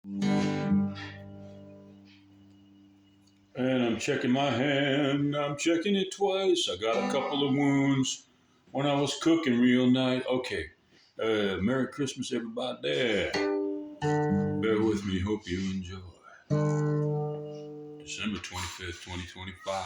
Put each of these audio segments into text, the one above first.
And I'm checking my hand. I'm checking it twice. I got a couple of wounds when I was cooking real nice. Okay. Merry Christmas, everybody. Bear with me. Hope you enjoy. December 25th, 2025.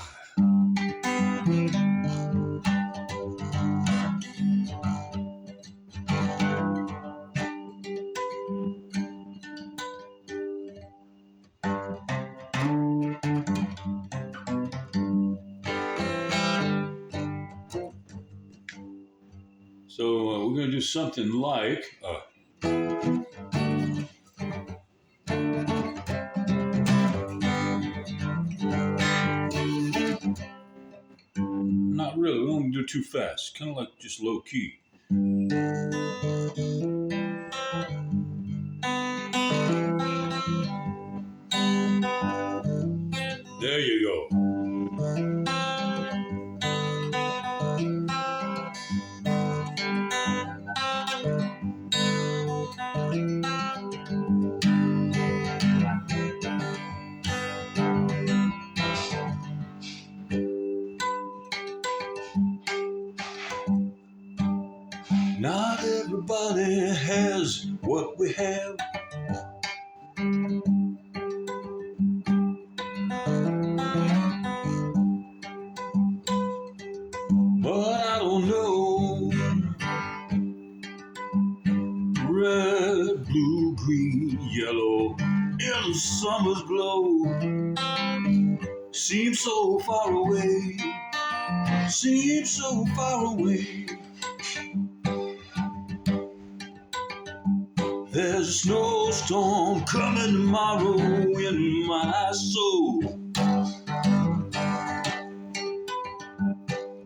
So we're going to do something like... Not really. We don't do it too fast. Kind of like just low key. There you go. Not everybody has what we have. But I don't know. Red, blue, green, yellow, in the summer's glow. Seems so far away. Seems so far away. There's a snowstorm coming tomorrow in my soul.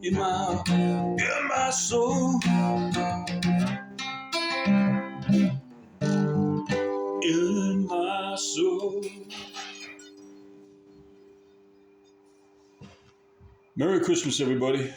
In my soul. In my soul. Merry Christmas, everybody.